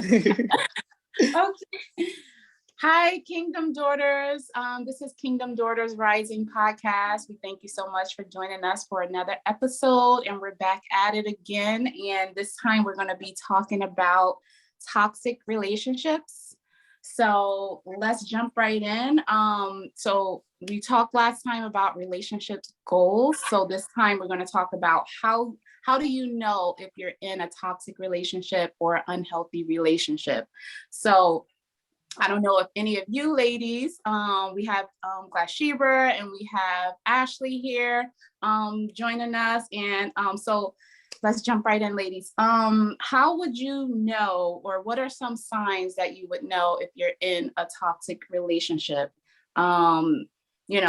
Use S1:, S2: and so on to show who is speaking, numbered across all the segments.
S1: Okay. Hi, Kingdom Daughters. This is Kingdom Daughters Rising podcast. We thank you so much for joining us for another episode, and we're back at it again. And this time we're going to be talking about toxic relationships. So let's jump right in. So we talked last time about relationships goals. So this time we're going to talk about how do you know if you're in a toxic relationship or unhealthy relationship? So I don't know if any of you ladies, we have Glasheba and we have Ashley here joining us. And so let's jump right in, ladies. How would you know, or what are some signs that you would know if you're in a toxic relationship?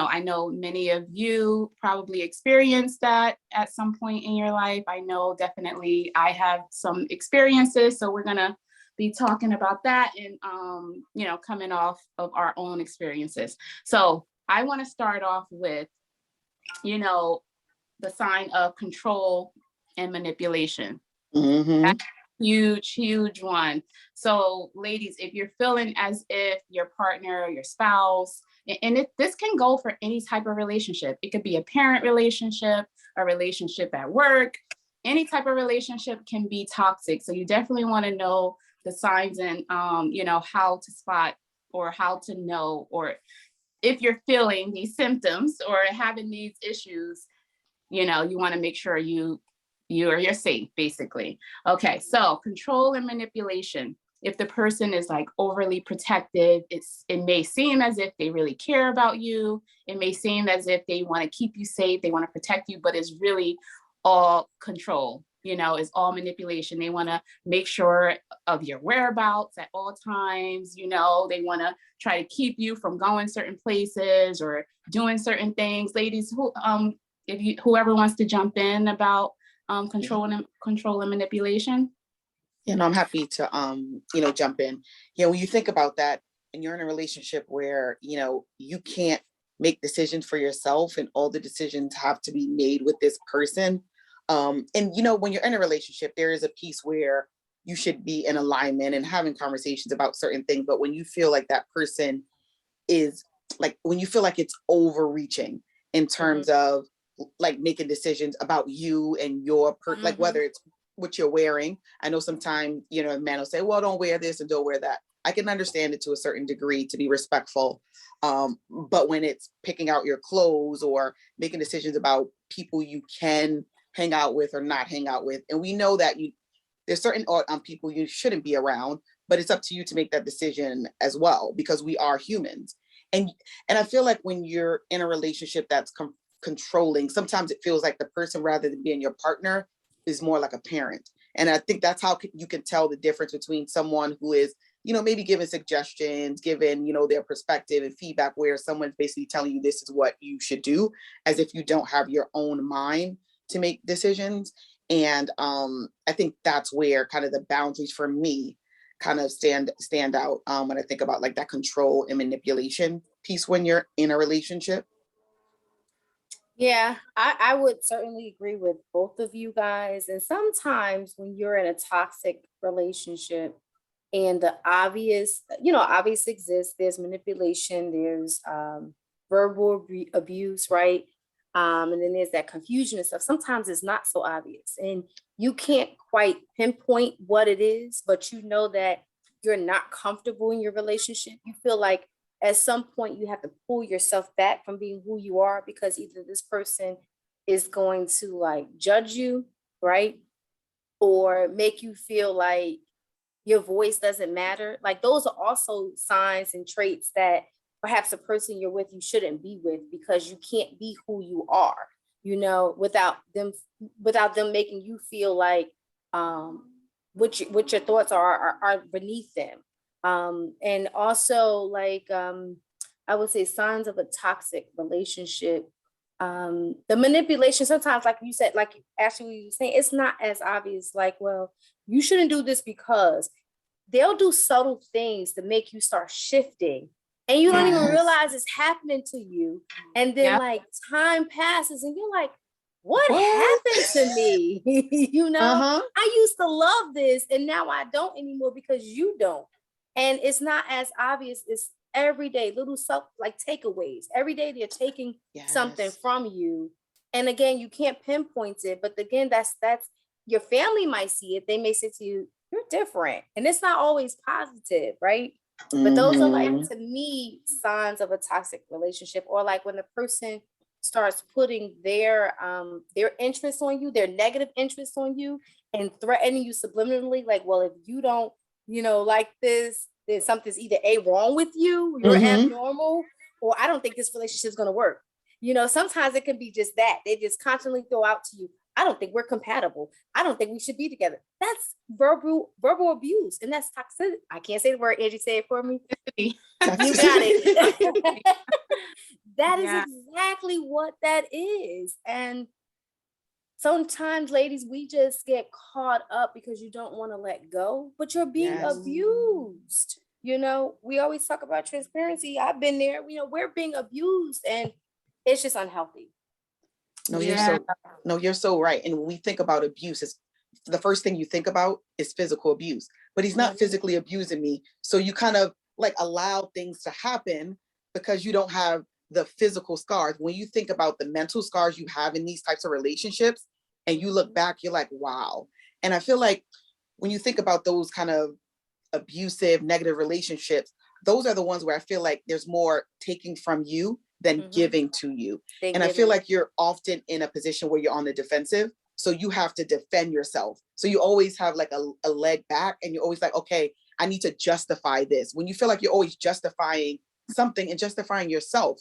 S1: I know many of you probably experienced that at some point in your life. I know definitely I have some experiences. So we're going to be talking about that and, coming off of our own experiences. So I want to start off with, the sign of control and manipulation.
S2: Mm-hmm.
S1: That's a huge one. So ladies, if you're feeling as if your partner, your spouse, and this can go for any type of relationship. It could be a parent relationship, a relationship at work, any type of relationship can be toxic. So you definitely want to know the signs and, how to spot or how to know, or if you're feeling these symptoms or having these issues, you want to make sure you're safe, basically. Okay, so control and manipulation. If the person is like overly protective, it may seem as if they really care about you. It may seem as if they want to keep you safe, they want to protect you, but it's really all control, it's all manipulation. They want to make sure of your whereabouts at all times. They want to try to keep you from going certain places or doing certain things. Ladies, whoever wants to jump in about control and manipulation.
S2: I'm happy to jump in. When you think about that and you're in a relationship where you can't make decisions for yourself and all the decisions have to be made with this person. And when you're in a relationship, there is a piece where you should be in alignment and having conversations about certain things. But when you feel like that person is when you feel like it's overreaching in terms of like making decisions about you and your like whether it's what you're wearing. I know sometimes, a man will say, well, don't wear this and don't wear that. I can understand it to a certain degree to be respectful. But when it's picking out your clothes or making decisions about people you can hang out with or not hang out with. And we know that there's certain people you shouldn't be around, but it's up to you to make that decision as well, because we are humans. And I feel like when you're in a relationship that's controlling, sometimes it feels like the person, rather than being your partner, is more like a parent. And I think that's how you can tell the difference between someone who is, maybe giving suggestions, giving, their perspective and feedback, where someone's basically telling you this is what you should do, as if you don't have your own mind to make decisions. And I think that's where kind of the boundaries for me kind of stand out when I think about like that control and manipulation piece when you're in a relationship.
S3: Yeah, I would certainly agree with both of you guys. And sometimes when you're in a toxic relationship and the obvious exists, there's manipulation, there's verbal abuse, right? And then there's that confusion and stuff. Sometimes it's not so obvious and you can't quite pinpoint what it is, but you know that you're not comfortable in your relationship. You feel like at some point you have to pull yourself back from being who you are, because either this person is going to like judge you, right? Or make you feel like your voice doesn't matter. Like those are also signs and traits that perhaps a person you're with, you shouldn't be with, because you can't be who you are, without them making you feel like what your thoughts are beneath them. And also like I would say signs of a toxic relationship. The manipulation, sometimes, like you said, like Ashley was saying, it's not as obvious, like, well, you shouldn't do this, because they'll do subtle things to make you start shifting and you don't even realize it's happening to you. And then like time passes and you're like, what
S2: What?
S3: happened to me? You know,
S2: Uh-huh.
S3: I used to love this and now I don't anymore because you don't. And it's not as obvious. It's every day, little stuff like takeaways. Every day they're taking something
S2: Yes.
S3: from you. And again, you can't pinpoint it, but again, that's your family might see it. They may say to you, you're different. And it's not always positive, right? But those are like,
S2: Mhm.
S3: to me, signs of a toxic relationship, or like when the person starts putting their interest on you, their negative interest on you, and threatening you subliminally, like, well, if you don't, like this, then something's either A, wrong with you, you're
S2: Mhm.
S3: abnormal, or I don't think this relationship's gonna work. Sometimes it can be just that. They just constantly throw out to you, I don't think we're compatible. I don't think we should be together. That's verbal abuse, and that's toxic. I can't say the word. Angie, say it for me. You got it. That is
S1: Yeah.
S3: exactly what that is. And sometimes, ladies, we just get caught up because you don't want to let go, but you're being
S2: Yes.
S3: abused. We always talk about transparency. I've been there. We're being abused, and it's just unhealthy.
S2: No,
S1: Yeah.
S2: you're so right. And when we think about abuse, it's the first thing you think about is physical abuse. But he's not
S3: Mhm.
S2: physically abusing me. So you kind of like allow things to happen because you don't have the physical scars. When you think about the mental scars you have in these types of relationships and you look back, you're like, wow. And I feel like when you think about those kind of abusive, negative relationships, those are the ones where I feel like there's more taking from you than
S3: Mhm.
S2: giving to you.
S3: They
S2: And I
S3: give
S2: feel
S3: it.
S2: like you're often in a position where you're on the defensive. So you have to defend yourself. So you always have like a leg back and you're always like, okay, I need to justify this. When you feel like you're always justifying something and justifying yourself,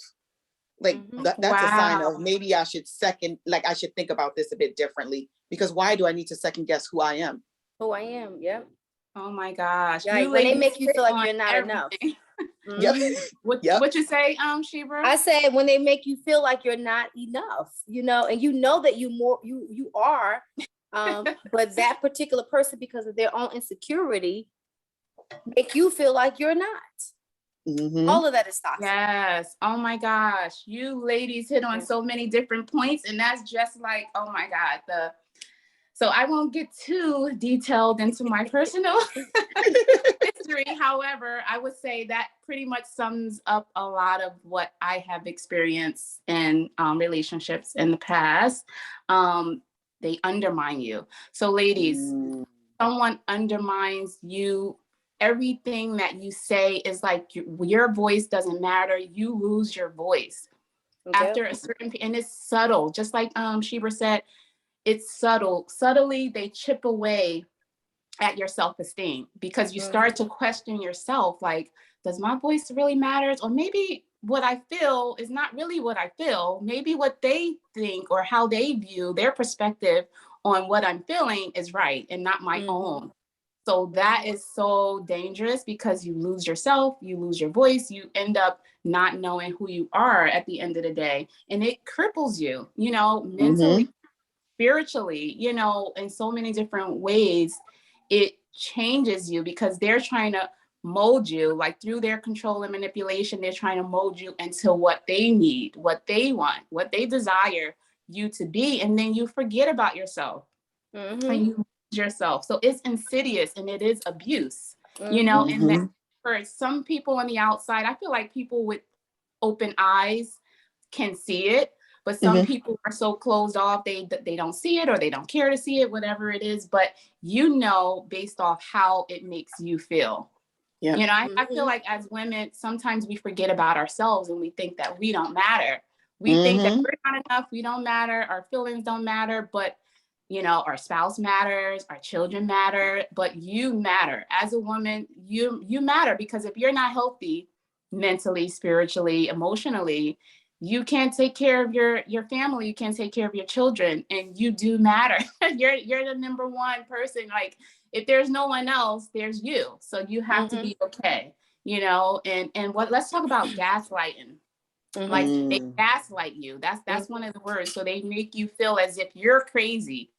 S2: like
S3: Mhm.
S2: that's a sign
S1: Wow.
S2: of maybe I should think about this a bit differently, because why do I need to second guess who I am?
S3: Who I am. Yep.
S1: Oh my gosh.
S3: Yeah,
S1: You
S3: like when they
S1: ladies
S3: make you
S1: hit
S3: feel like
S1: on
S3: you're not enough.
S1: everything.
S2: Yep.
S3: Mhm.
S2: Yep.
S1: What you say, Shebra?
S3: I said when they make you feel like you're not enough, and that you are, but that particular person, because of their own insecurity, make you feel like you're not.
S2: Mm-hmm.
S3: All of that is toxic.
S1: Yes. Oh my gosh. You ladies hit on
S3: Yeah.
S1: so many different points. And that's just like, oh my God. So I won't get too detailed into my personal history. However, I would say that pretty much sums up a lot of what I have experienced in relationships in the past. They undermine you. So, ladies, someone undermines you, everything that you say is like your voice doesn't matter. You lose your voice after a certain, and it's subtle, just like Shebra said, it's subtly they chip away at your self-esteem because you start to question yourself, like, does my voice really matter? Or maybe what I feel is not really what I feel. Maybe what they think or how they view their perspective on what I'm feeling is right and not my own. So that is so dangerous because you lose yourself, you lose your voice, you end up not knowing who you are at the end of the day. And it cripples you, mentally, spiritually, in so many different ways. It changes you because they're trying to mold you, like through their control and manipulation, they're trying to mold you into what they need, what they want, what they desire you to be. And then you forget about yourself and you lose yourself. So it's insidious and it is abuse, and that for some people on the outside, I feel like people with open eyes can see it, but some people are so closed off, they don't see it or they don't care to see it, whatever it is. But based off how it makes you feel.
S2: Yeah.
S1: I feel like as women, sometimes we forget about ourselves and we think that we don't matter. We think that we're not enough, we don't matter, our feelings don't matter, but our spouse matters, our children matter, but you matter. As a woman, you matter, because if you're not healthy mentally, spiritually, emotionally, you can't take care of your family, you can't take care of your children, and you do matter. you're the number one person. Like, if there's no one else, there's you. So you have to be okay, and let's talk about gaslighting. Like, they gaslight you. That's one of the words. So they make you feel as if you're crazy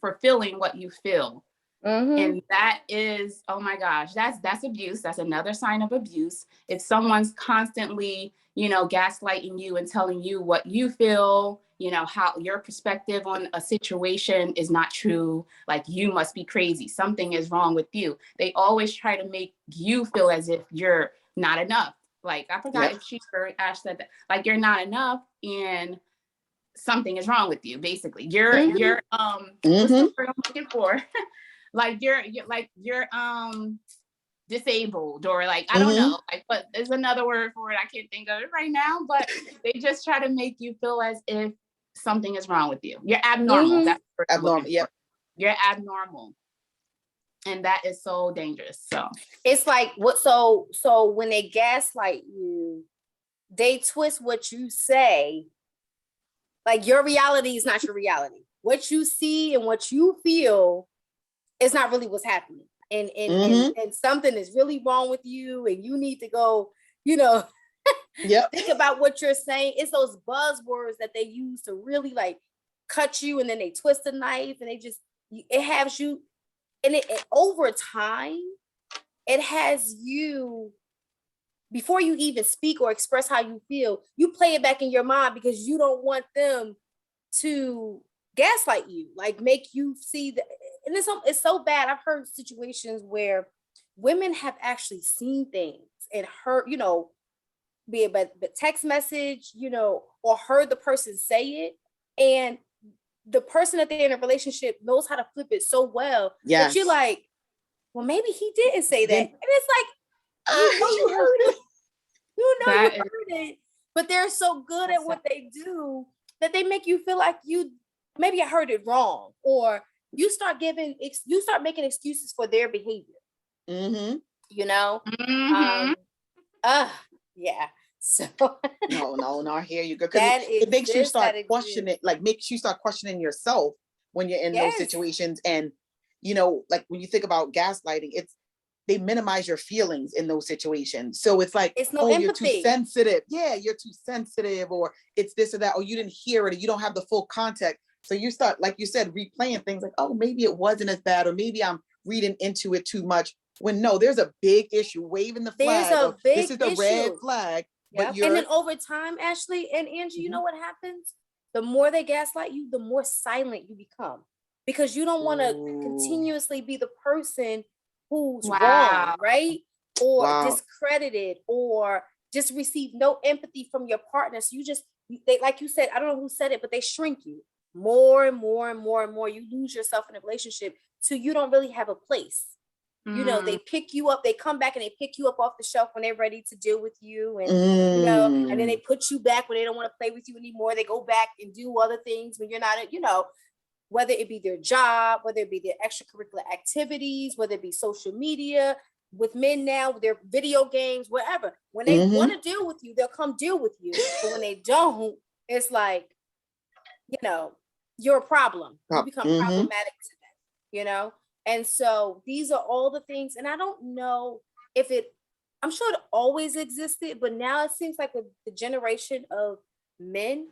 S1: for feeling what you feel.
S3: Mhm.
S1: And that is, oh my gosh, that's abuse. That's another sign of abuse. If someone's constantly, gaslighting you and telling you what you feel, how your perspective on a situation is not true, like you must be crazy, something is wrong with you. They always try to make you feel as if you're not enough. Like I forgot
S2: Yep.
S1: if she or Ash said that, like you're not enough and something is wrong with you. Basically, you're what's the word I'm looking for? Like you're disabled, or like I don't know, like, but there's another word for it, I can't think of it right now, but they just try to make you feel as if something is wrong with you. You're abnormal.
S3: Mhm.
S1: That's the word I'm looking
S2: Abnormal. Yep.
S1: for. You're abnormal, and that is so dangerous. So
S3: It's like what? So when they gaslight you, they twist what you say. Like your reality is not your reality. What you see and what you feel is not really what's happening. And something is really wrong with you, and you need to go,
S2: Yep.
S3: think about what you're saying. It's those buzzwords that they use to really like cut you, and then they twist the knife, and it has you, and it over time, it has you, before you even speak or express how you feel, you play it back in your mind because you don't want them to gaslight you, like make you see that. And it's so bad. I've heard situations where women have actually seen things and heard, be it but text message, or heard the person say it, and the person that they're in a relationship knows how to flip it so well that you're like, well, maybe he didn't say that. And it's like, you heard it. You heard it, but they're so good at what they do that they make you feel like maybe I heard it wrong, or you start making excuses for their behavior. Yeah. So
S2: no, I hear you. Because it makes you start questioning, like makes you start questioning yourself when you're in those situations. And like when you think about gaslighting, they minimize your feelings in those situations. So it's like,
S3: it's no empathy.
S2: You're too sensitive. Yeah, you're too sensitive, or it's this or that, or you didn't hear it, or you don't have the full context. So you start, like you said, replaying things like, oh, maybe it wasn't as bad, or maybe I'm reading into it too much. When no, there's a big issue, waving the flag. This is the red flag.
S3: Yep. And then over time, Ashley and Angie, you know what happens? The more they gaslight you, the more silent you become, because you don't want to continuously be the person who's wrong, right? Or discredited, or just receive no empathy from your partner. So they, like you said, I don't know who said it, but they shrink you more and more and more and more. You lose yourself in a relationship, so you don't really have a place. They pick you up, they come back and they pick you up off the shelf when they're ready to deal with you. And, and then they put you back when they don't want to play with you anymore. They go back and do other things when you're not, whether it be their job, whether it be their extracurricular activities, whether it be social media. With men now, their video games, whatever. When they want to deal with you, they'll come deal with you. But when they don't, it's like, you're a problem. You become problematic to them, And so these are all the things. And I don't know if I'm sure it always existed, but now it seems like with the generation of men,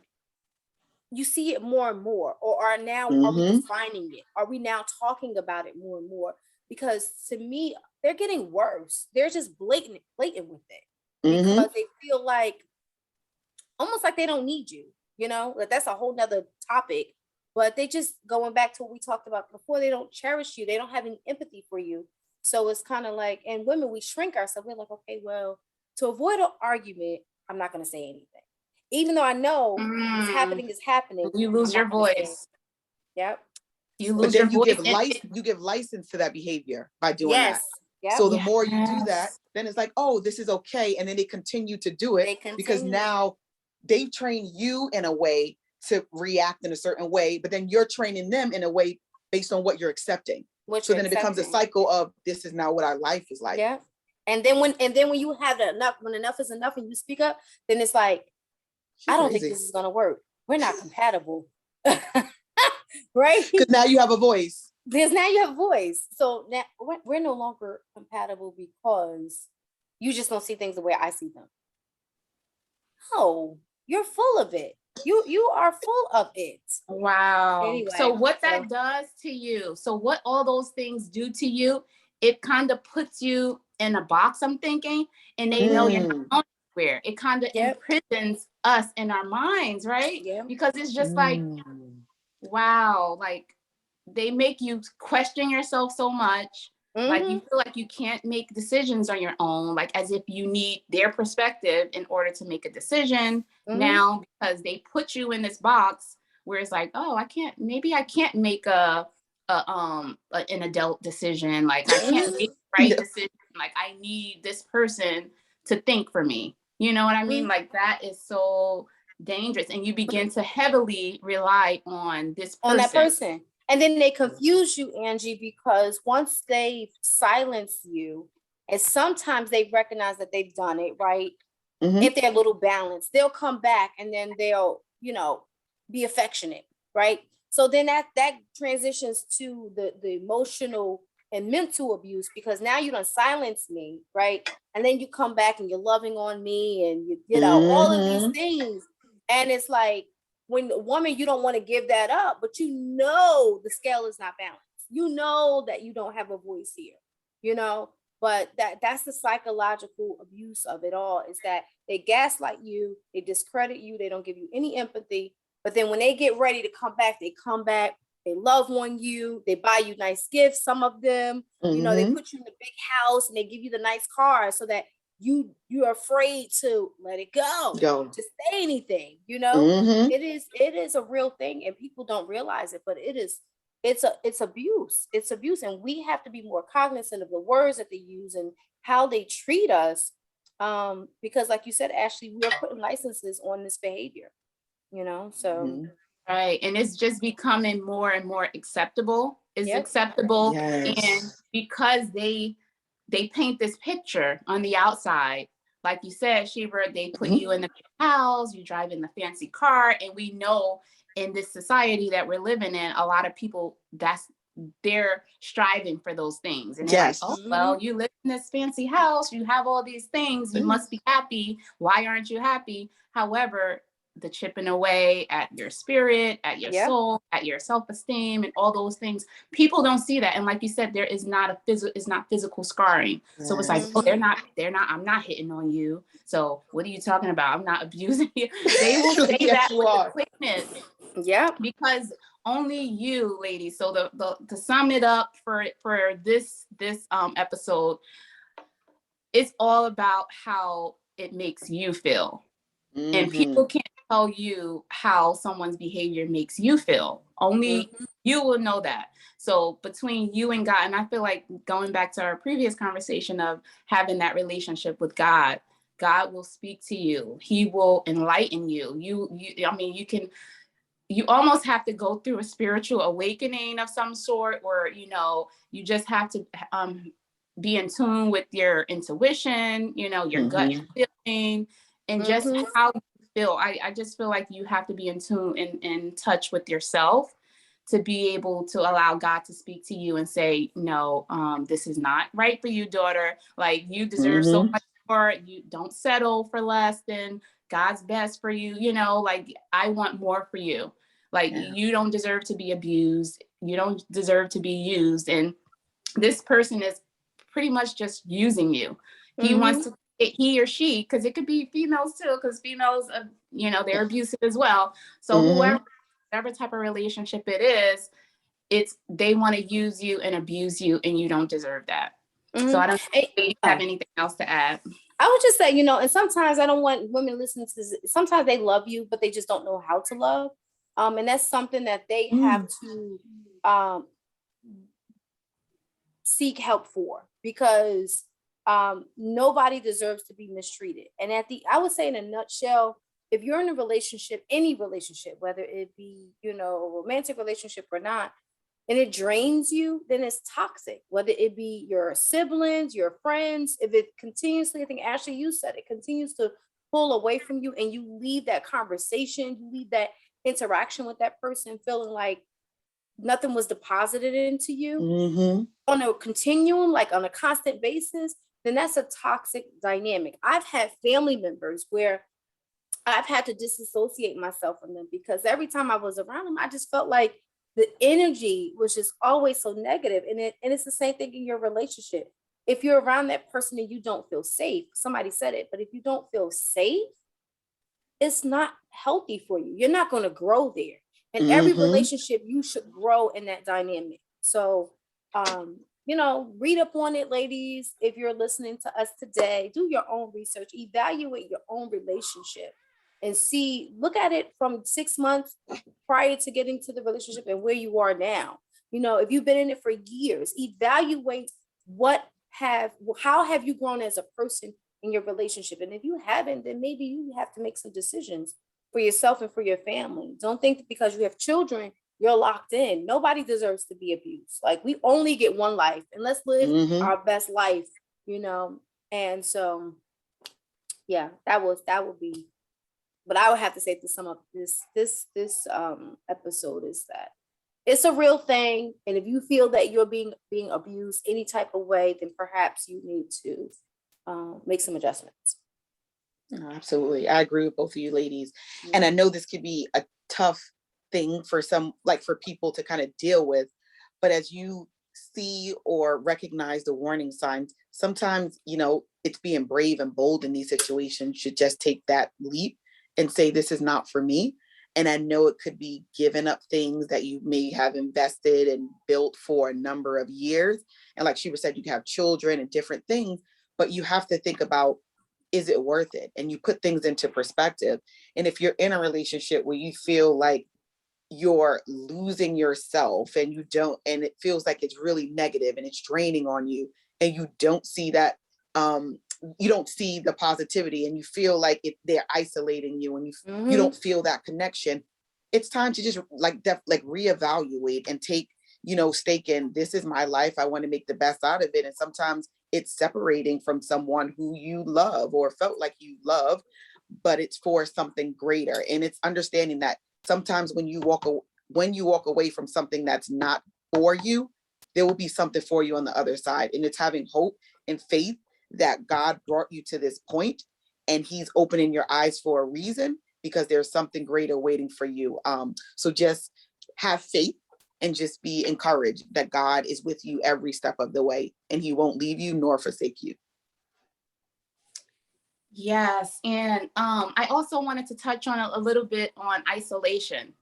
S3: you see it more and more, or are we defining it? Are we now talking about it more and more? Because to me, they're getting worse. They're just blatant with it, because they feel like almost like they don't need you, like that's a whole nother topic. But they just, going back to what we talked about before, they don't cherish you. They don't have any empathy for you. So it's kind of like, and women, we shrink ourselves. We're like, okay, well, to avoid an argument, I'm not going to say anything. Even though I know what's happening is happening.
S1: You lose your voice.
S3: Yep.
S1: You lose your voice.
S2: You give license to that behavior by doing that.
S3: Yep.
S2: So the more you do that, then it's like, oh, this is okay. And then they continue to do it because now they've trained you in a way to react in a certain way, but then you're training them in a way based on what you're accepting. Then it becomes a cycle of, this is now what our life is like.
S3: Yeah. And then when you have enough, when enough is enough and you speak up, then it's like, I don't think this is going to work. We're not compatible. Right?
S2: Because now you have a voice.
S3: So now we're no longer compatible because you just don't see things the way I see them. Oh, you're full of it. You are full of it.
S1: Wow.
S3: Anyway,
S1: So what
S3: so-
S1: that does to you, so what all those things do to you, it kind of puts you in a box, I'm thinking, and they know you're not going anywhere. It kind of
S3: Yep.
S1: imprisons us in our minds, right?
S3: Yeah.
S1: Because it's just like, wow, like they make you question yourself so much. Like you feel like you can't make decisions on your own, like as if you need their perspective in order to make a decision. Now, because they put you in this box where it's like, oh, maybe I can't make an adult decision. Like I can't make the right decision. Like I need this person to think for me. You know what I mean? Like that is so dangerous. And you begin to heavily rely on this person.
S3: On that person. And then they confuse you, Angie, because once they silence you, and sometimes they recognize that they've done it, right? If they're a little balanced, they'll come back and then they'll, be affectionate, right? So then that transitions to the emotional and mental abuse, because now you don't silence me, right? And then you come back and you're loving on me and you know, all of these things. And it's like, when a woman, you don't want to give that up, but the scale is not balanced. You know that you don't have a voice here, but that's the psychological abuse of it all, is that they gaslight you, they discredit you, they don't give you any empathy. But then when they get ready to come back, they love on you, they buy you nice gifts, some of them, they put you in the big house and they give you the nice car so that you're afraid to let it go, to say anything, it is a real thing and people don't realize it, but it's abuse. It's abuse. And we have to be more cognizant of the words that they use and how they treat us. Because like you said, Ashley, we are putting licenses on this behavior, so.
S1: Right. And it's just becoming more and more acceptable. It's acceptable.
S2: Yes.
S1: And because they paint this picture on the outside, like you said, Sheba, they put you in the house, you drive in the fancy car, and we know in this society that we're living in, a lot of people, they're striving for those things. And they're like, oh, well, you live in this fancy house, you have all these things, you must be happy. Why aren't you happy? However, the chipping away at your spirit, at your soul, at your self-esteem, and all those things, people don't see that. And like you said, it's not physical scarring. So it's like, oh, they're not, I'm not hitting on you. So what are you talking about? I'm not abusing you. They will say that with the quickness. Yeah. Because only you, ladies. So to sum it up for this episode, it's all about how it makes you feel. And people can't tell you how someone's behavior makes you feel. Only you will know that. So between you and God, and I feel like going back to our previous conversation of having that relationship with God, God will speak to you. He will enlighten you. You almost have to go through a spiritual awakening of some sort, or, you just have to be in tune with your intuition, your gut feeling, and just how you feel. I just feel like you have to be in tune and in touch with yourself to be able to allow God to speak to you and say, no, this is not right for you, daughter. Like, you deserve so much more. You don't settle for less than God's best for you. Like, I want more for you. Like, you don't deserve to be abused. You don't deserve to be used. And this person is pretty much just using you. He wants to, he or she, because it could be females too, because females, they're abusive as well. So whatever type of relationship it is, they want to use you and abuse you, and you don't deserve that. So I don't think you have anything else to add.
S3: I would just say, and sometimes I don't want women listening to this. Sometimes they love you, but they just don't know how to love. And that's something that they have to seek help for, because nobody deserves to be mistreated. And I would say in a nutshell, if you're in a relationship, any relationship, whether it be, a romantic relationship or not, and it drains you, then it's toxic, whether it be your siblings, your friends. If it continuously, I think Ashley, you said it continues to pull away from you, and you leave that conversation, you leave that interaction with that person feeling like nothing was deposited into you on a continuum, like on a constant basis, then that's a toxic dynamic. I've had family members where I've had to disassociate myself from them, because every time I was around them, I just felt like the energy was just always so negative. And it's the same thing in your relationship. If you're around that person and you don't feel safe, somebody said it, but if you don't feel safe, it's not healthy for you. You're not going to grow there. In every relationship, you should grow in that dynamic. So, read up on it, ladies. If you're listening to us today, do your own research, evaluate your own relationship, and look at it from 6 months prior to getting to the relationship and where you are now. If you've been in it for years, evaluate how have you grown as a person in your relationship. And if you haven't, then maybe you have to make some decisions for yourself and for your family. Don't think that because you have children, you're locked in. Nobody deserves to be abused. Like, we only get one life, and let's live our best life, And so, yeah, that would be, but I would have to say, to sum up this episode, is that it's a real thing. And if you feel that you're being abused any type of way, then perhaps you need to make some adjustments.
S2: No, absolutely. I agree with both of you ladies. And I know this could be a tough thing for for people to kind of deal with, but as you see or recognize the warning signs, sometimes, it's being brave and bold in these situations should just take that leap and say, this is not for me. And I know it could be giving up things that you may have invested and built for a number of years. And like Sheba said, you can have children and different things, but you have to think about, is it worth it? And you put things into perspective. And if you're in a relationship where you feel like you're losing yourself and and it feels like it's really negative and it's draining on you, and you don't see that, you don't see the positivity, and you feel like they're isolating you, and you don't feel that connection, it's time to just reevaluate and take, stake in, this is my life. I want to make the best out of it. And sometimes it's separating from someone who you love or felt like you love, but it's for something greater. And it's understanding that sometimes when you walk away from something that's not for you, there will be something for you on the other side. And it's having hope and faith that God brought you to this point, and he's opening your eyes for a reason, because there's something greater waiting for you. So just have faith and just be encouraged that God is with you every step of the way, and he won't leave you nor forsake you.
S1: Yes. And I also wanted to touch on a little bit on isolation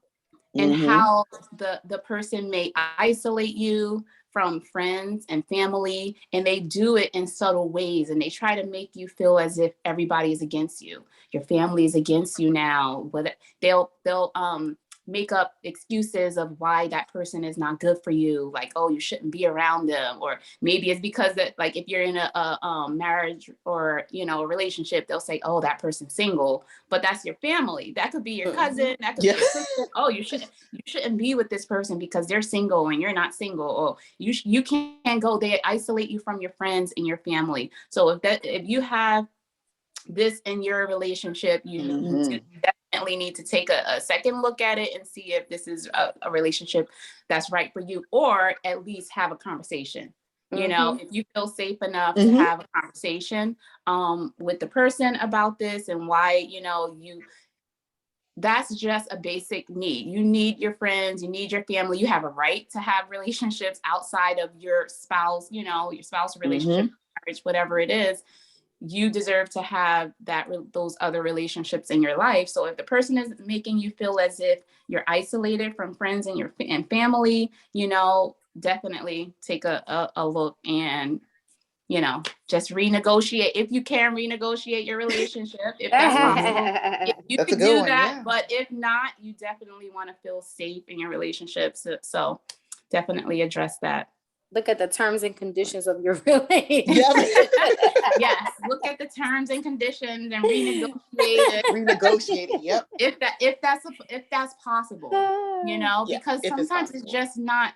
S1: and how the person may isolate you from friends and family, and they do it in subtle ways, and they try to make you feel as if everybody is against you. Your family is against you now. But they'll make up excuses of why that person is not good for you, like, oh, you shouldn't be around them. Or maybe it's because that, like, if you're in a marriage or a relationship, they'll say, oh, that person's single, but that's your family. That could be your cousin, that could be your sister. Oh, you shouldn't be with this person because they're single and you're not single. Or you can't go. They isolate you from your friends and your family. So if you have this in your relationship, you definitely need to take a second look at it and see if this is a relationship that's right for you, or at least have a conversation. If you feel safe enough to have a conversation with the person about this and why, that's just a basic need. You need your friends, you need your family. You have a right to have relationships outside of your spouse, your spouse relationship, marriage, whatever it is. You deserve to have those other relationships in your life. So if the person is making you feel as if you're isolated from friends and family, definitely take a look and, just renegotiate. If you can renegotiate your relationship, if that's possible, if you can do that. Yeah. But if not, you definitely want to feel safe in your relationships. So definitely address that.
S3: Look at the terms and conditions of your relationship.
S1: Yes, look at the terms and conditions and renegotiate it.
S2: Renegotiate it. Yep.
S1: If that's possible, because sometimes it's just not.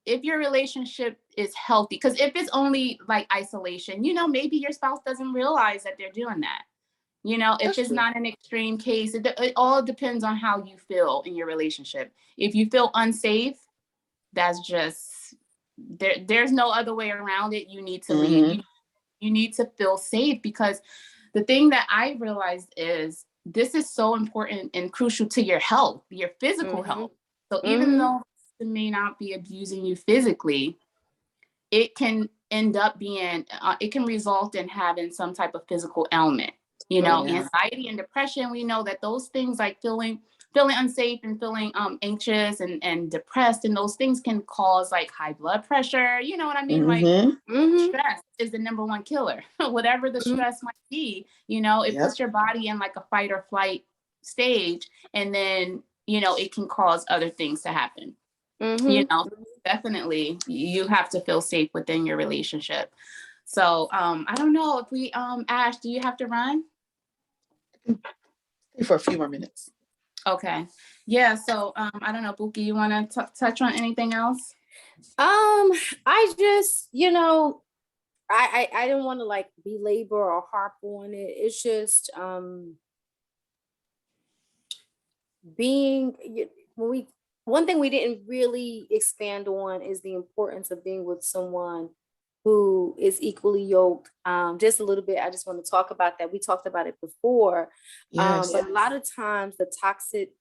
S1: If your relationship is healthy, because if it's only like isolation, maybe your spouse doesn't realize that they're doing that. If it's not an extreme case, it all depends on how you feel in your relationship. If you feel unsafe, that's just. There's no other way around it. You need to leave. You need to feel safe, because the thing that I realized is this is so important and crucial to your health, your physical health. So even though it may not be abusing you physically, it can end up being, it can result in having some type of physical ailment. You know, anxiety and depression, we know that those things like feeling unsafe and feeling anxious and depressed, and those things can cause like high blood pressure. You know what I mean? Like stress is the number one killer. Whatever the stress might be, you know, it puts your body in like a fight or flight stage, and then, you know, it can cause other things to happen. You know, definitely you have to feel safe within your relationship. So I don't know if we Ash, do you have to run?
S2: For a few more minutes.
S1: Okay. Yeah. So I don't know, Buki, you want to touch on anything else?
S3: I just, you know, I don't want to like belabor or harp on it. It's just being one thing we didn't really expand on is the importance of being with someone who is equally yoked. Just a little bit, I just want to talk about that. We talked about it before. But a lot of times the toxic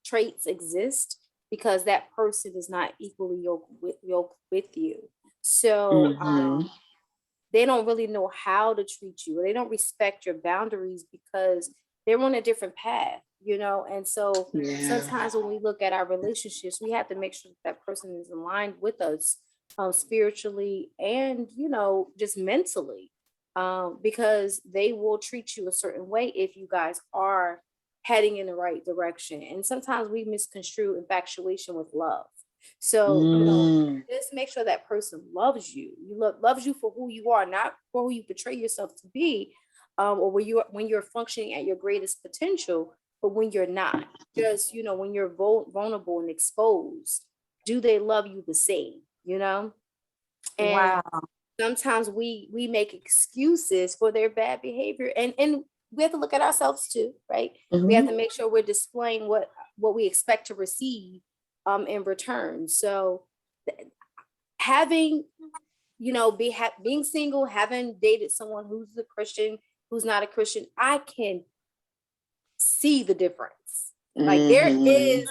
S3: traits exist because that person is not equally yoked with you. So they don't really know how to treat you, or they don't respect your boundaries because they're on a different path, you know? And so sometimes when we look at our relationships, we have to make sure that person is aligned with us spiritually and, you know, just mentally, because they will treat you a certain way if you guys are heading in the right direction. And sometimes we misconstrue infatuation with love. So, you know, just make sure that person loves you. Loves you for who you are, not for who you portray yourself to be, or when you're functioning at your greatest potential, but when you're not. Just, you know, when you're vulnerable and exposed, do they love you the same? You know? And sometimes we make excuses for their bad behavior, and we have to look at ourselves too, right? We have to make sure we're displaying what we expect to receive in return. So having, you know, being single, having dated someone who's a Christian, who's not a Christian, I can see the difference. Like there is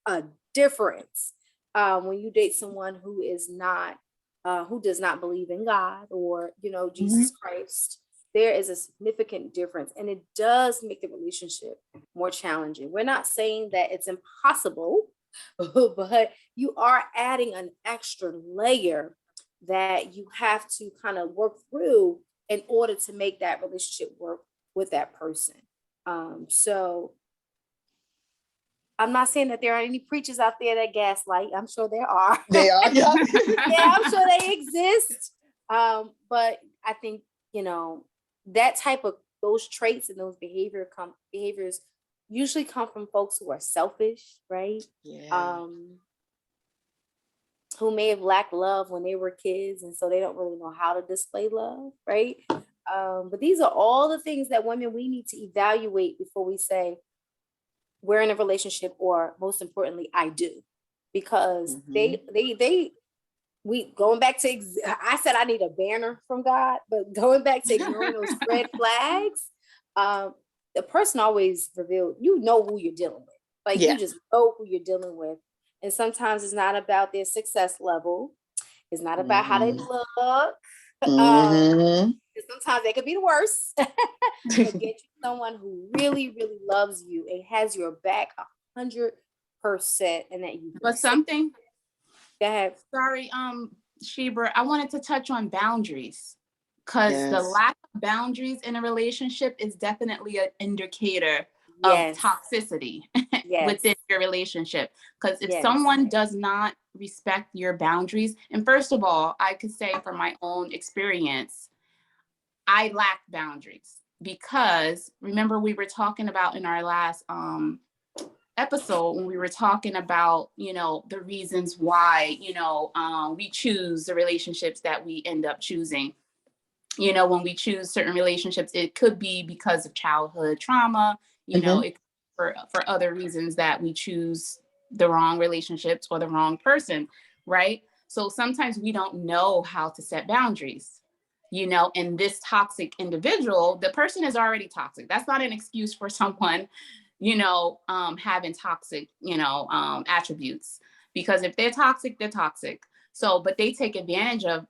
S3: a difference when you date someone who is not, who does not believe in God or, you know, Jesus Christ. There is a significant difference, and it does make the relationship more challenging. We're not saying that it's impossible, but you are adding an extra layer that you have to kind of work through in order to make that relationship work with that person. So I'm not saying that there are any preachers out there that gaslight. I'm sure there are.
S2: They are. Yeah,
S3: I'm sure they exist. But I think, you know, that type of those traits and those behaviors usually come from folks who are selfish, right? Who may have lacked love when they were kids, and so they don't really know how to display love, right? But these are all the things that women, we need to evaluate before we say we're in a relationship, or most importantly, I do, because we going back to, I said I need a banner from God, but going back to ignoring those red flags, the person always revealed, you know who you're dealing with. Like you just know who you're dealing with. And sometimes it's not about their success level. It's not about how they look. Sometimes they could be the worst. But get you someone who really, really loves you and has your back 100%, and that you.
S1: But something.
S3: Go ahead.
S1: Sorry, Shebra, I wanted to touch on boundaries, because the lack of boundaries in a relationship is definitely an indicator of toxicity within your relationship. Because if someone does not respect your boundaries, and first of all, I could say from my own experience, I lack boundaries, because remember we were talking about in our last episode when we were talking about, you know, the reasons why, you know, we choose the relationships that we end up choosing. You know, when we choose certain relationships, it could be because of childhood trauma, you know, it, for other reasons that we choose the wrong relationships or the wrong person, right? So sometimes we don't know how to set boundaries. and this toxic individual, the person is already toxic. That's not an excuse for someone, having toxic, attributes, because if they're toxic, they're toxic. So, but they take advantage of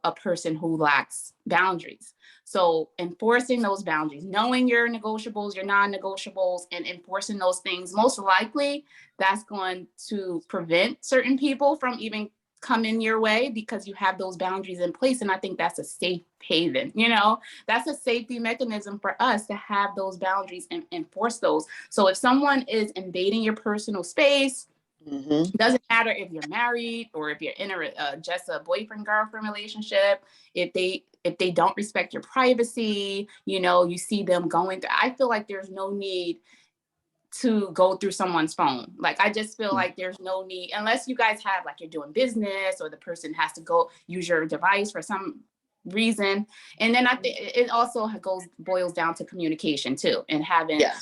S1: a person who lacks boundaries. So enforcing those boundaries, knowing your negotiables, your non-negotiables, and enforcing those things, most likely that's going to prevent certain people from even coming your way, because you have those boundaries in place. And I think that's a safe haven, that's a safety mechanism for us to have those boundaries and enforce those. So if someone is invading your personal space, doesn't matter if you're married or if you're in just a boyfriend girlfriend relationship, if they don't respect your privacy, you see them going through, I feel like there's no need to go through someone's phone. Like, I just feel like there's no need, unless you guys have, like, you're doing business or the person has to go use your device for some reason. And then I think it also boils down to communication too, and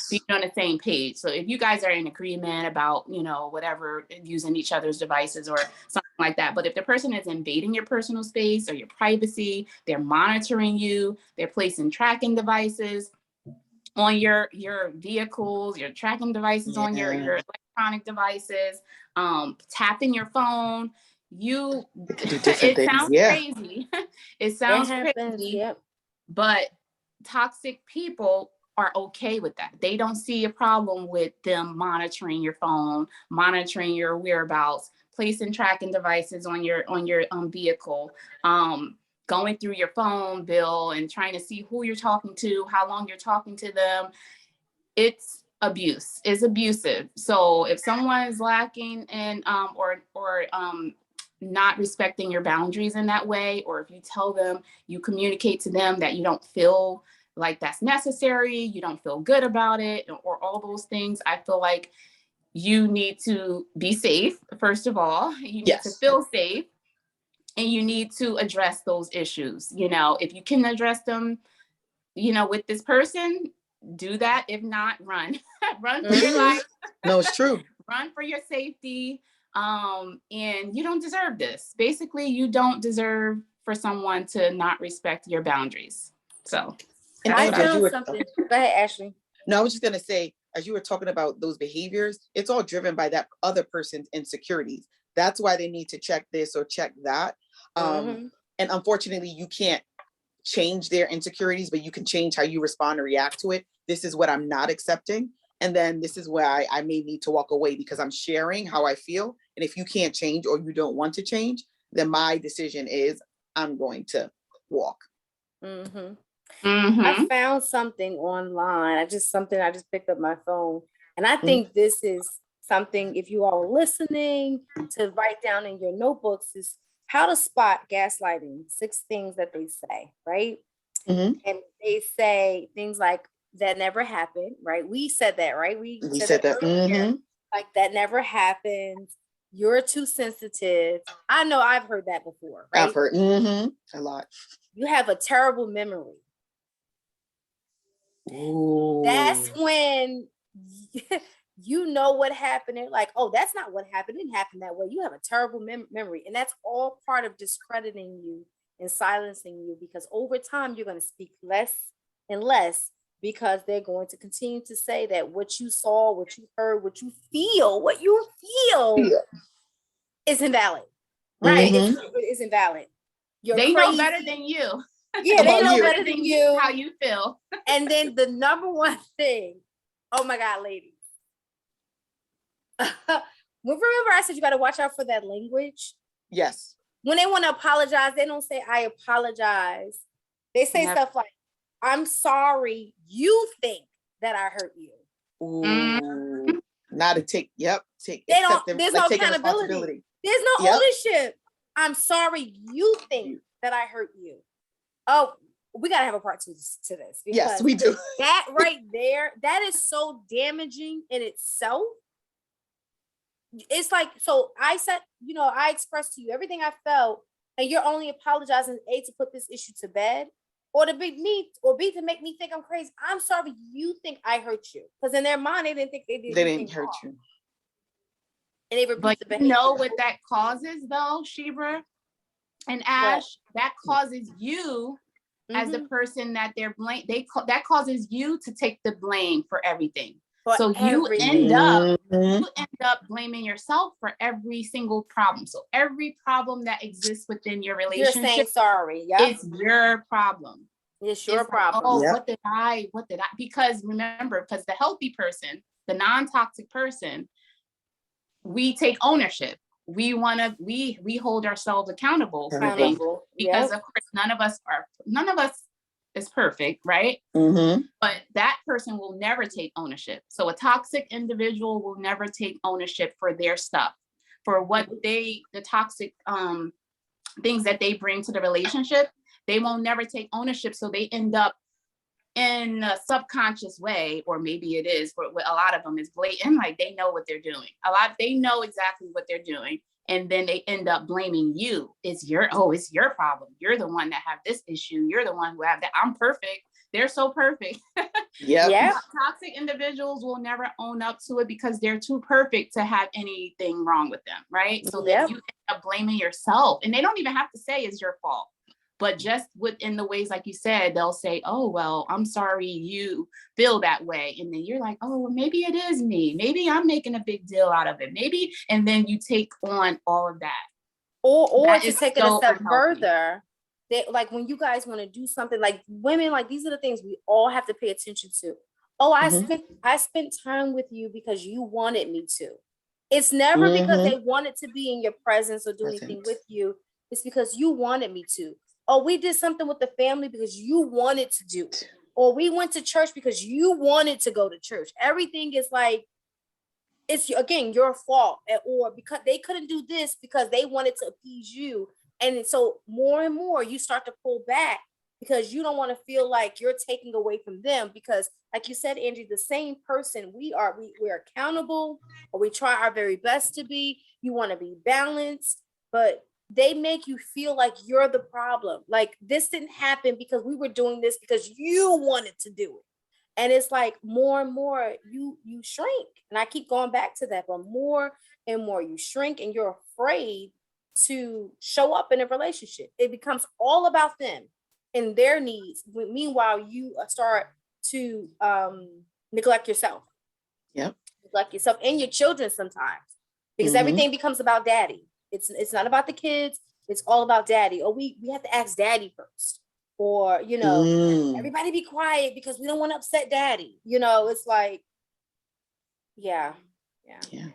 S1: being on the same page. So if you guys are in agreement about, whatever, using each other's devices or something like that, but if the person is invading your personal space or your privacy, they're monitoring you, they're placing tracking devices on your vehicles, your tracking devices on your electronic devices, tapping your phone, it sounds crazy. It sounds crazy,
S3: yep.
S1: But toxic people are okay with that. They don't see a problem with them monitoring your phone, monitoring your whereabouts, placing tracking devices on your vehicle, going through your phone bill and trying to see who you're talking to, how long you're talking to them. It's abuse. It's abusive. So if someone is lacking in or not respecting your boundaries in that way, or if you tell them, you communicate to them that you don't feel like that's necessary, you don't feel good about it, or all those things, I feel like you need to be safe. First of all, you need to feel safe, and you need to address those issues. If you can address them, with this person, do that. If not, run. Run for your life.
S2: No, it's true.
S1: Run for your safety. And you don't deserve this. Basically, you don't deserve for someone to not respect your boundaries. So,
S2: and
S3: I found something. Go ahead, Ashley.
S2: No, I was just going to say, as you were talking about those behaviors, it's all driven by that other person's insecurities. That's why they need to check this or check that. And unfortunately, you can't change their insecurities, but you can change how you respond or react to it. This is what I'm not accepting. And then this is where I may need to walk away, because I'm sharing how I feel. And if you can't change or you don't want to change, then my decision is I'm going to walk.
S3: I found something online. I just picked up my phone. And I think this is something, if you all are listening, to write down in your notebooks, is how to spot gaslighting. 6 things that they say, right? And they say things like, that never happened, right? We said that, right? We said that earlier. Like, that never happened. You're too sensitive. I know I've heard that before, right?
S2: I've heard a lot.
S3: You have a terrible memory.
S2: Ooh.
S3: That's when you know what happened. They're like, oh, that's not what happened. It didn't happen that way. You have a terrible memory. And that's all part of discrediting you and silencing you, because over time, you're going to speak less and less, because they're going to continue to say that what you saw, what you heard, what you feel is invalid. Right? It's invalid.
S1: They know better than you.
S3: Yeah, they know better than you.
S1: How you feel.
S3: And then the number one thing, oh my God, ladies. Remember I said you got to watch out for that language?
S2: Yes.
S3: When they want to apologize, they don't say, I apologize. They say stuff like, I'm sorry, you think that I hurt you.
S2: Ooh. Not to take, there's
S3: no accountability. There's no ownership. I'm sorry, you think that I hurt you. Oh, we got to have a part 2 to this.
S2: Yes, we do.
S3: That right there, that is so damaging in itself. It's like, so I said, I expressed to you everything I felt, and you're only apologizing, A, to put this issue to bed, or to be me, or B, to make me think I'm crazy. I'm sorry, you think I hurt you. Because in their mind, they didn't think they did.
S2: They didn't hurt you.
S3: And they repeat the behavior.
S1: You know what that causes, though, Shebra and Ash? What? That causes you as the person that they're blame, that causes you to take the blame for everything.
S3: For
S1: So
S3: everything.
S2: Mhm.
S1: you end up blaming yourself for every single problem. So every problem that exists within your
S3: You're saying
S1: relationship
S3: sorry. Yep.
S1: is your problem.
S3: It's your
S1: It's like,
S3: problem.
S1: oh,
S2: Yep.
S1: what did I? Because remember, because the healthy person, the non-toxic person, we take ownership. We hold ourselves accountable for things,
S3: Accountable.
S1: because
S3: Yep.
S1: of course none of us is perfect, right?
S2: Mhm.
S1: But that person will never take ownership. So a toxic individual will never take ownership for their stuff, for what the toxic things that they bring to the relationship. They won't never take ownership. So they end up in a subconscious way, or maybe it is, but a lot of them is blatant, like they know what they're doing. They know exactly what they're doing. And then they end up blaming you. It's your problem. You're the one that have this issue. You're the one who have that. I'm perfect. They're so perfect.
S2: Yep.
S3: Yep.
S1: Toxic individuals will never own up to it because they're too perfect to have anything wrong with them, right? So
S3: Yep.
S1: then you end up blaming yourself, and they don't even have to say it's your fault. But just within the ways, like you said, they'll say, oh, well, I'm sorry you feel that way. And then you're like, oh, well, maybe it is me. Maybe I'm making a big deal out of it. Maybe. And then you take on all of that.
S3: Or
S1: That
S3: to
S1: is
S3: take it
S1: so
S3: a step
S1: unhealthy.
S3: further, that like when you guys want to do something, like women, like these are the things we all have to pay attention to. Oh,
S2: Mhm.
S3: I spent time with you because you wanted me to. It's never because
S2: Mhm.
S3: they wanted to be in your presence or do anything
S2: Presence.
S3: with you. It's because you wanted me to. Oh, we did something with the family because you wanted to do it. Or we went to church because you wanted to go to church. Everything is like, it's again your fault, or because they couldn't do this because they wanted to appease you. And so more and more you start to pull back because you don't want to feel like you're taking away from them, because like you said, Angie, the same person we're accountable, or we try our very best to be. You want to be balanced, but they make you feel like you're the problem. Like this didn't happen because we were doing this because you wanted to do it. And it's like more and more you shrink, and I keep going back to that, but more and more you shrink and you're afraid to show up in a relationship. It becomes all about them and their needs. Meanwhile, you start to neglect yourself.
S2: Yep.
S3: Neglect yourself and your children sometimes, because
S2: Mhm.
S3: everything becomes about daddy. It's not about the kids. It's all about daddy. Or we have to ask daddy first. Or, everybody be quiet because we don't want to upset daddy. It's like, yeah.
S2: Yeah.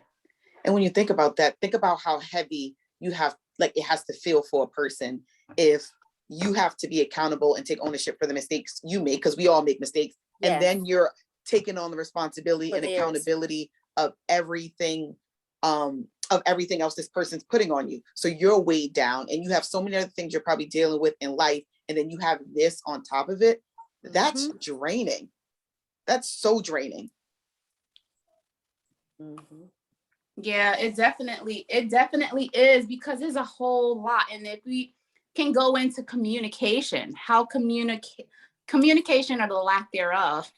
S2: And when you think about that, think about how heavy you have, like it has to feel for a person if you have to be accountable and take ownership for the mistakes you make, because we all make mistakes.
S3: Yes.
S2: And then you're taking on the responsibility
S3: For
S2: and
S3: theirs.
S2: accountability of everything else this person's putting on you. So you're weighed down and you have so many other things you're probably dealing with in life. And then you have this on top of it. That's draining. That's so draining.
S1: Yeah, it definitely is, because there's a whole lot. And if we can go into communication, how communication or the lack thereof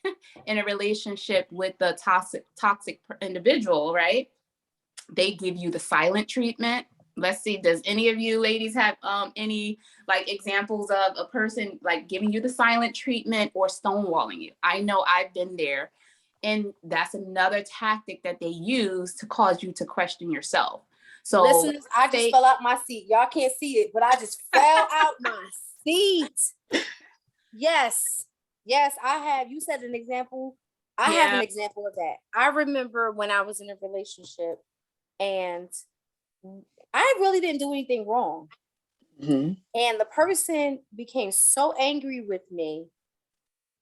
S1: in a relationship with the toxic individual, right? They give you the silent treatment. Let's see, does any of you ladies have any like examples of a person like giving you the silent treatment or stonewalling you? I know I've been there. And that's another tactic that they use to cause you to question yourself. So
S3: listeners, I just fell out my seat. Y'all can't see it, but I just fell out my seat. Yes, I have. You said an example. I have an example of that. I remember when I was in a relationship and I really didn't do anything wrong.
S2: Mhm.
S3: And the person became so angry with me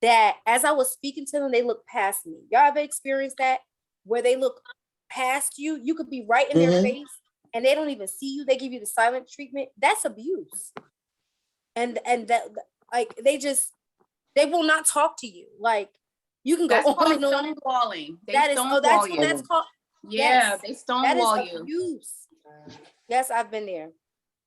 S3: that as I was speaking to them, they looked past me. Y'all ever experienced that? Where they look past you? You could be right in their face and they don't even see you. They give you the silent treatment. That's abuse. And that, like, they will not talk to you. Like, you can go
S1: that's
S3: on and on.
S1: stonewalling.
S3: That's what that's called.
S1: Yeah,
S3: Yes,
S1: they stonewall
S3: that is
S1: you.
S3: abuse. Yes, I've been there.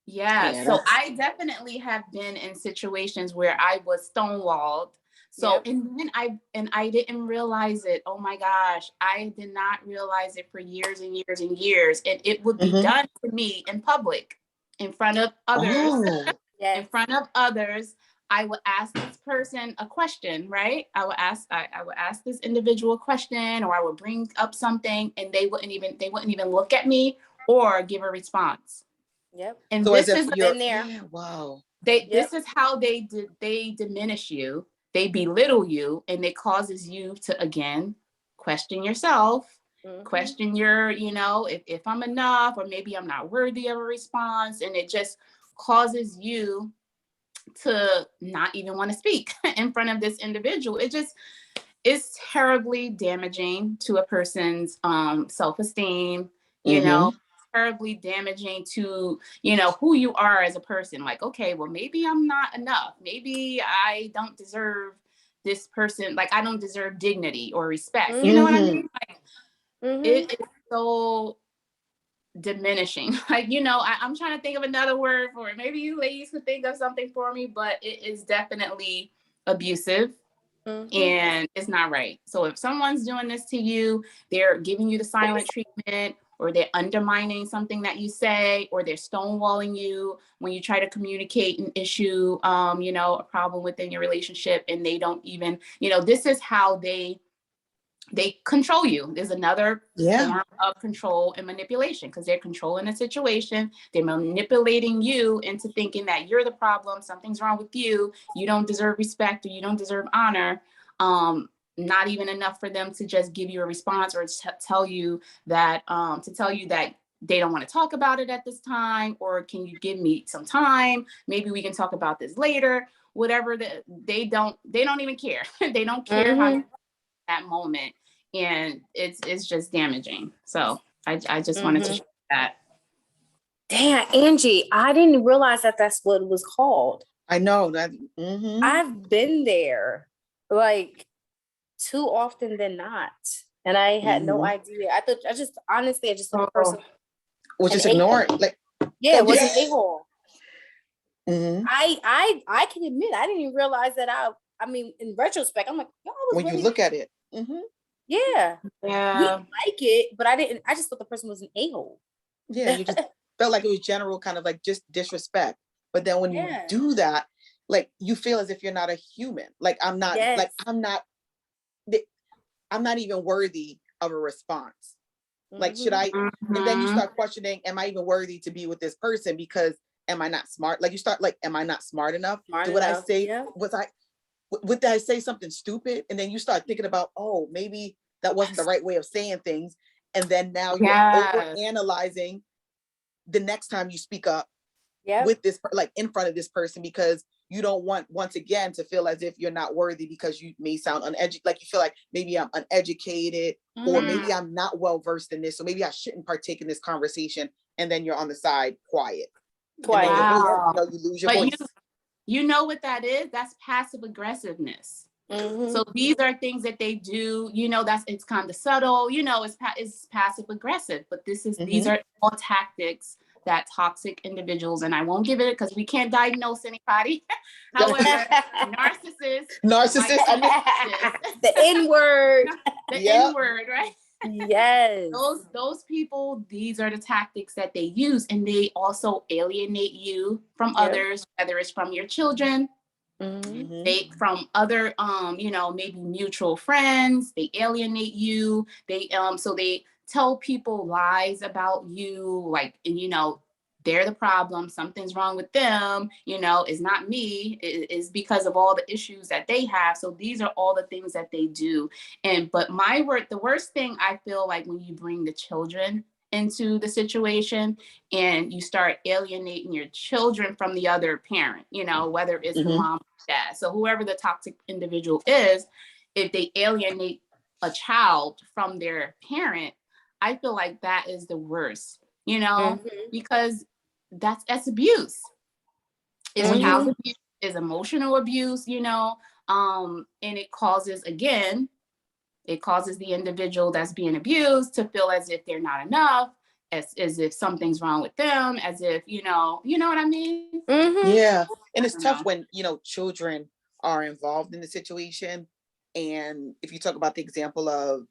S1: Yeah, so I definitely have been in situations where I was stonewalled. So and then I didn't realize it. Oh my gosh, I did not realize it for years and years and years. And it would be done to me in public, in front of others.
S2: Oh.
S3: Yes.
S1: In front of others. I would ask this person a question, right? I would ask this individual a question, or I would bring up something, and they wouldn't even look at me or give a response.
S3: Yep.
S1: And
S2: So as
S1: this
S2: if
S1: is
S2: you're,
S3: Been there.
S2: yeah, wow.
S3: Yep.
S1: this is how they diminish you, they belittle you, and it causes you to again question yourself,
S3: Mhm.
S1: question your, if I'm enough, or maybe I'm not worthy of a response, and it just causes you to not even want to speak in front of this individual. It's terribly damaging to a person's self-esteem,
S2: Mhm.
S1: terribly damaging to, who you are as a person. Like, okay, well, maybe I'm not enough. Maybe I don't deserve this person. Like, I don't deserve dignity or respect. You know what I
S2: Mhm.
S1: mean? Like,
S3: Mhm.
S1: it is so diminishing. Like, I'm trying to think of another word for it. Maybe you ladies could think of something for me, but it is definitely abusive.
S3: Mhm.
S1: And it's not right. So if someone's doing this to you, they're giving you the silent treatment, or they're undermining something that you say, or they're stonewalling you when you try to communicate an issue, a problem within your relationship, and they don't even, this is how they control you. There's another
S2: Yeah.
S1: form of control and manipulation, because they're controlling the situation. They're manipulating you into thinking that you're the problem, something's wrong with you, you don't deserve respect, or you don't deserve honor. Not even enough for them to just give you a response, or tell you that they don't want to talk about it at this time, or can you give me some time? Maybe we can talk about this later. Whatever, they don't even care. They don't care how you that moment, and it's just damaging. So I just wanted to share that.
S3: Damn, Angie, I didn't realize that that's what it was called.
S2: I know that. Mhm.
S3: I've been there like too often than not. And I had no
S2: Mhm.
S3: idea. I just thought the person,
S2: Well,
S3: an
S2: just ignore it.
S3: a-hole.
S2: Like,
S3: Yeah, it was an
S2: yeah.
S3: a-hole.
S2: Mhm.
S3: I can admit I didn't even realize that I mean, in retrospect, I'm like, yo, I was
S2: When you
S3: really,
S2: look at it. Mhm.
S3: yeah. We
S1: Yeah.
S3: didn't like it, but I just thought the person was an a-hole.
S2: Yeah, you just felt like it was general kind of like just disrespect. But then when you
S3: Yeah.
S2: do that, like you feel as if you're not a human. Like
S3: Yes.
S2: I'm not even worthy of a response. Like, should I? And then you
S1: Mhm.
S2: start questioning, am I even worthy to be with this person? Because am I not smart? Like you start like, am I not smart enough?
S3: Smart
S2: Did what I
S3: enough.
S2: say?
S3: Yeah.
S2: Did I say something stupid? And then you start thinking about, oh, maybe that wasn't the right way of saying things. And then now you're over
S1: Yes.
S2: analyzing the next time you speak up
S3: Yep.
S2: with this, like in front of this person, because you don't want once again to feel as if you're not worthy, because you may sound uneducated, like you feel like maybe I'm uneducated, or maybe I'm not well versed in this, so maybe I shouldn't partake in this conversation. And then you're on the side quiet, and then
S3: Quiet.
S2: your voice,
S3: Yep.
S1: Wow.
S2: you lose your
S1: But
S2: voice.
S1: you know what that is? That's passive aggressiveness. So these are things that they do, it's kind of subtle, it's passive aggressive, but these are all tactics that toxic individuals, and I won't give it because we can't diagnose anybody. However,
S2: Narcissist. I mean,
S3: The N-word.
S1: the
S2: Yep.
S1: N-word, right?
S3: Yes.
S1: Those people, these are the tactics that they use, and they also alienate you from others, whether it's from your children, they from other maybe mutual friends. They alienate you. So they tell people lies about you, like, and they're the problem, something's wrong with them, it's not me, it's because of all the issues that they have. So these are all the things that they do. But the worst thing I feel like, when you bring the children into the situation and you start alienating your children from the other parent, whether it's the mom or dad. So whoever the toxic individual is, if they alienate a child from their parent, I feel like that is the worst, because that's abuse. It's child abuse, is emotional abuse, and it causes the individual that's being abused to feel as if they're not enough, as if something's wrong with them, as if, you know what I mean?
S2: Yeah. And it's
S1: I don't
S2: tough
S1: know.
S2: when, children are involved in the situation. And if you talk about the example of,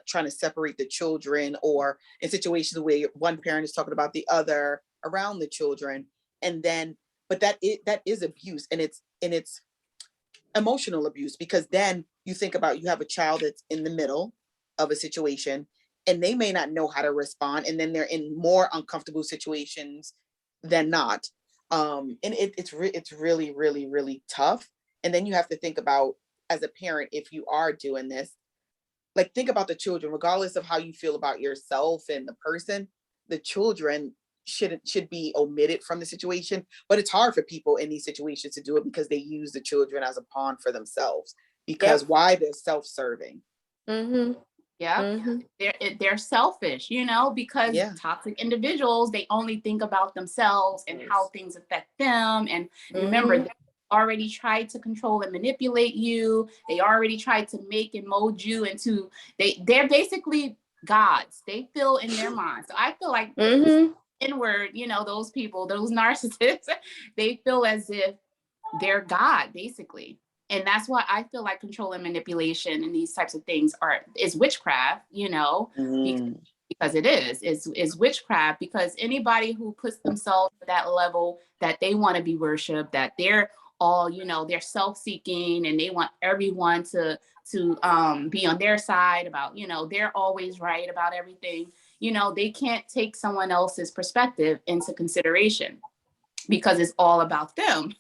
S2: trying to separate the children, or in situations where one parent is talking about the other around the children, and then, but that is abuse, and it's and it's emotional abuse, because then you think about, you have a child that's in the middle of a situation and they may not know how to respond, and then they're in more uncomfortable situations than not. And it's really, really, really tough. And then you have to think about, as a parent, if you are doing this, like, think about the children, regardless of how you feel about yourself and the person. The children should be omitted from the situation. But it's hard for people in these situations to do it, because they use the children as a pawn for themselves, because
S3: Yep.
S2: why? They're self-serving.
S3: Mm-hmm.
S1: Yeah,
S3: Mm-hmm.
S1: they're selfish, you know, because
S2: Yeah.
S1: toxic individuals, they only think about themselves and how things affect them. And remember,
S3: Mm-hmm.
S1: they already tried to control and manipulate you. They already tried to make and mold you into, they're basically gods. They feel in their mind. So I feel like
S3: Mm-hmm.
S1: inward, you know, those people, those narcissists, they feel as if they're God, basically. And that's why I feel like control and manipulation and these types of things is witchcraft, you know,
S2: Mm.
S1: because it is witchcraft, because anybody who puts themselves at that level that they want to be worshiped, that they're all, you know, they're self-seeking and they want everyone to be on their side about, you know, they're always right about everything, you know, they can't take someone else's perspective into consideration, because it's all about them.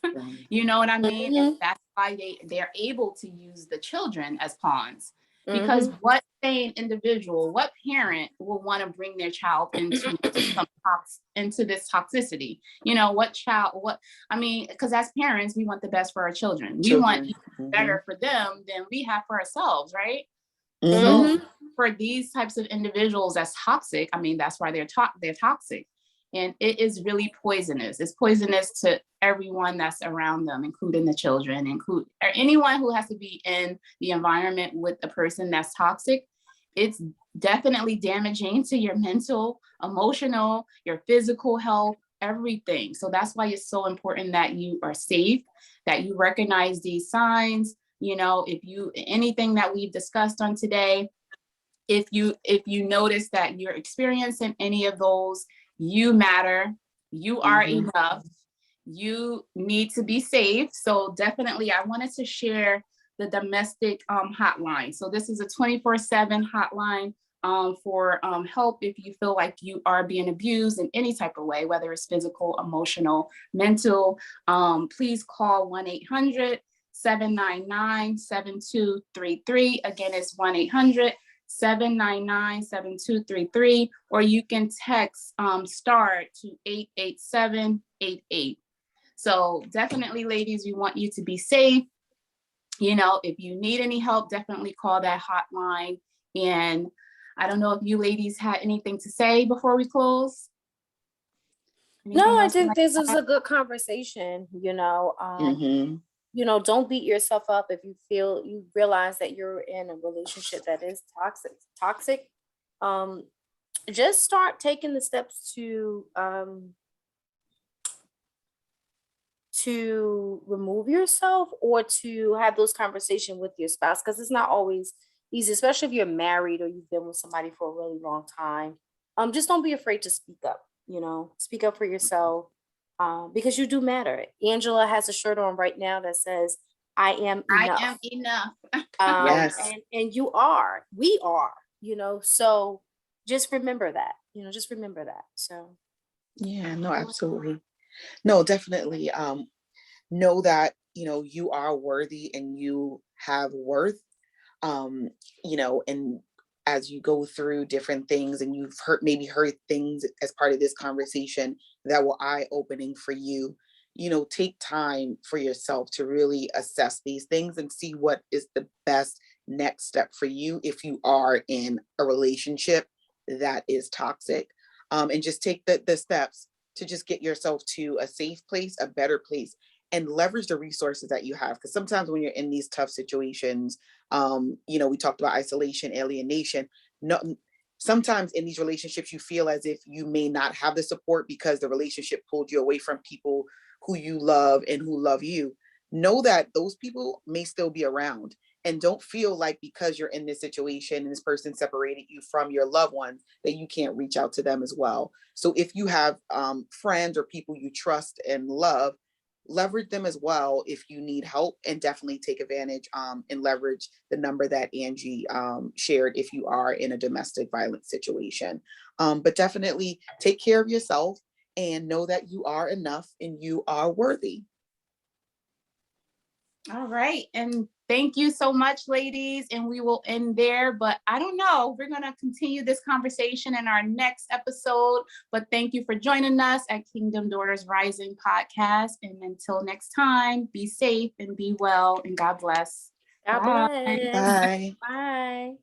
S1: You know what I mean? And
S3: Mm-hmm.
S1: that's why they're able to use the children as pawns. Because
S3: Mm-hmm.
S1: what sane individual, what parent will want to bring their child into into this toxicity? You know, what child, what, I mean, because as parents, we want the best for our children. We want
S2: Children.
S1: better for them than we have for ourselves, right? So
S3: Mm-hmm.
S1: for these types of individuals that's toxic, I mean, that's why they're toxic. And it is really poisonous. It's poisonous to everyone that's around them, including the children, or anyone who has to be in the environment with a person that's toxic. It's definitely damaging to your mental, emotional, your physical health, everything. So that's why it's so important that you are safe, that you recognize these signs. You know, if you, anything that we've discussed on today, if you notice that you're experiencing any of those, you matter, you are
S2: Mhm.
S1: enough, you need to be safe. So definitely I wanted to share the domestic hotline. So this is a 24/7 hotline for help if you feel like you are being abused in any type of way, whether it's physical, emotional, mental. Please call 1-800-799-7233. Again, it's 1-800-799-7233, or you can text STAR to 88788. So definitely, ladies, we want you to be safe. You know, if you need any help, definitely call that hotline. And I don't know if you ladies had anything to say before we close.
S3: No,
S1: Anything
S3: I
S1: else?
S3: think this was a good conversation,
S2: Mhm.
S3: don't beat yourself up if you realize that you're in a relationship that is toxic. Um, just start taking the steps to remove yourself or to have those conversations with your spouse, because it's not always easy, especially if you're married or you've been with somebody for a really long time. Just don't be afraid to speak up, speak up for yourself, because you do matter. Angela has a shirt on right now that says, I am
S1: I
S3: enough.
S1: am enough.
S2: Yes.
S3: And we are, so just remember that, just remember that. So
S2: Yeah, no, absolutely. No, definitely. Know that, you are worthy and you have worth. Um, and as you go through different things and you've maybe heard things as part of this conversation that were eye-opening for you, take time for yourself to really assess these things and see what is the best next step for you if you are in a relationship that is toxic. And just take the steps to just get yourself to a safe place, a better place, and leverage the resources that you have. Because sometimes when you're in these tough situations, we talked about isolation, alienation. No, sometimes in these relationships, you feel as if you may not have the support because the relationship pulled you away from people who you love and who love you. Know that those people may still be around. And don't feel like because you're in this situation and this person separated you from your loved ones that you can't reach out to them as well. So if you have friends or people you trust and love, leverage them as well if you need help, and definitely take advantage and leverage the number that Angie shared if you are in a domestic violence situation. But definitely take care of yourself and know that you are enough and you are worthy.
S1: All right. And thank you so much, ladies. And we will end there. But I don't know, we're going to continue this conversation in our next episode. But thank you for joining us at Kingdom Daughters Rising podcast. And until next time, be safe and be well. And God bless.
S3: God
S1: Bye.
S3: bless.
S2: Bye.
S3: Bye.